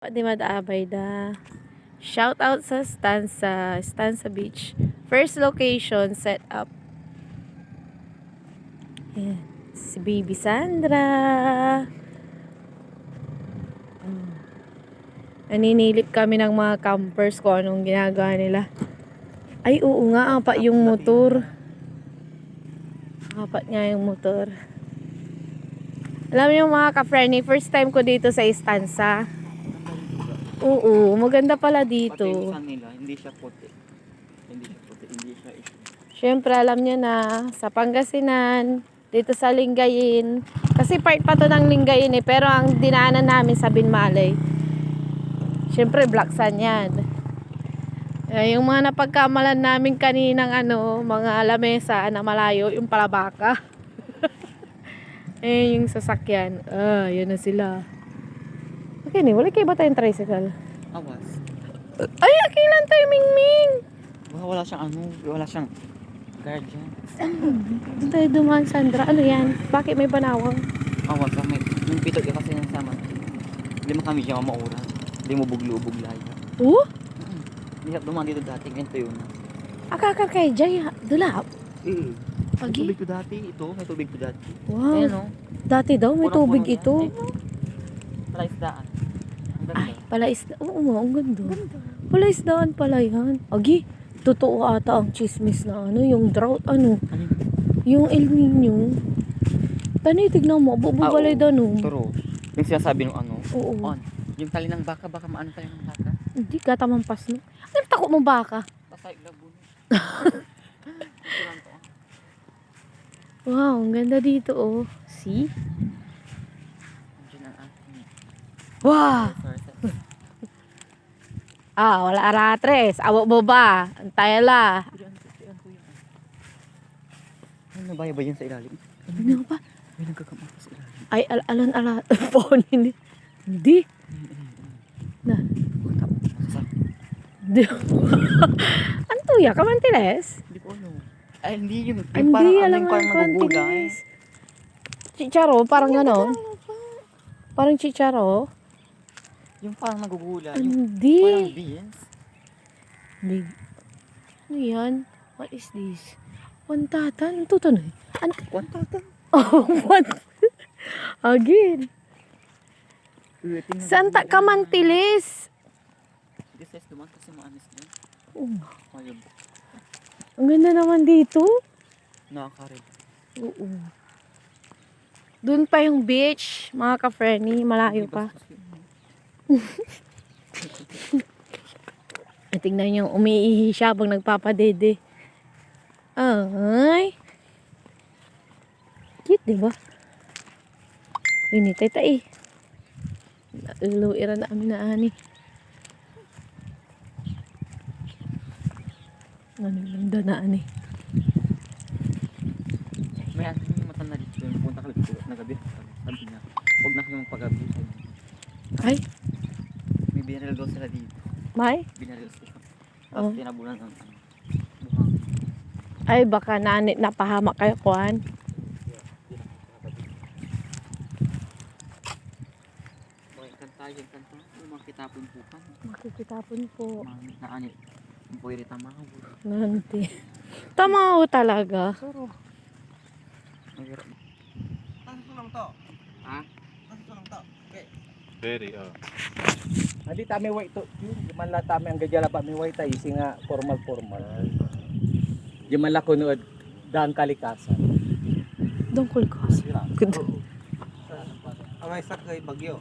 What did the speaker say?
Di madaabay da. Shout out sa Stanza Beach. First location set up. Ayan. Si Baby Sandra. Naninilip kami ng mga campers kung anong ginagawa nila. Ay, oo nga, apat yung motor. Apat nga yung motor. Alam niyo mga ka-friendly, first time ko dito sa Stanza. Oo, maganda pala dito. Pati yung sun nila, hindi siya puti. Hindi siya issue. Siyempre, alam niyo na, sa Pangasinan, dito sa Lingayen. Kasi part pa to ng Lingayen eh, pero ang dinaanan namin sa Binmalay. Siyempre, Black Sun yan. Yung mga napagkamalan namin kaninang mga lamesa na malayo, yung palabaka. Yung sasakyan. Yun na sila. Okay, wala kayo ba tayong tricycle? Awas. Ay, akilan tayo, Mingming! Wala siyang guardian. Doon tayo dumaan, Sandra. Ano yan? Bakit may banawang? Awas, may pitog ka kasi ng sama. Hindi mo kami siya mamaura. Hindi mo buglo-ubog lahat. Hindi siya dumaan dito dati, ganito yun. Akakar kay Jay, dulap. May Pagi? tubig ko dati. Ito, may tubig ko dati. Wow. Ayan o. Dati daw may tubig ito. Palaisdaan. Ang ganda. Ay, palaisda. Oo, ang ganda. Palaisdaan pala yan. Agi, totoo ata ang chismis na yung drought, yung El Nino. Tani, tignan mo, bubalay daw Pero, yung sinasabi ng Oo. yung tali ng baka, baka maano tayo ng baka. Hindi ka tamampas no. Ano takot mo baka? Pasay labun. Wow, ang ganda dito oh. See? Diyan ang ating Wow! resources. Wala aratres. Awo mo ba? Antay la. Ano ba yun sa ilalim? Ano ba? May nagkakamata sa ilalim. Ay, alan. Phone hindi. Hindi. Na. Di. Ano to ya? Kamantiles? Hindi ko alam. Ay, hindi yung Hindi, parang alam yung nga parang nagugulay. Chicharo, parang ganon. Parang chicharo. Yung parang nagugulay. Yung Hindi. parang beans. Hindi. Ano yan? What is this? Wantatan? Ano to tanay? Kwantata. Oh, what? Again. Santa Kamantiles. This is duman kasi maanis din. Oh, Ayun. ang ganda naman dito. Nakakarid. Oo. Doon pa yung beach, mga ka-friendly, malayo pa. Tingnan niyo, umiihi siya habang nagpapadede. Ay. Cute, diba? Initay tayo. Luira na amin na ani. Ano lang na ani. May yung matanda dito. Punta ka dito na gabi. Sabi niya, huwag na kayo magpagabi. Ay, May binaril daw sila dito. may? Binaril sila. Tapos tinabunan ng buhang. Ay, baka napahamak kayo, kuhan. Yung kanta. Yung mga kitapon po pa. Makikitapon po. Mga naanit. Yung pwede tamahaw. Nanti. Tama ho talaga. Pero, mahirap. Tanto lang to. Ha? Tanto lang to. Okay. Very, Hindi tami way to. Di man la tami ang gajala pa mi way tayo nga formal. Di man la kunood daan kalikasan. Dongkol ko. Sira. Good. Amay sakay bagyo.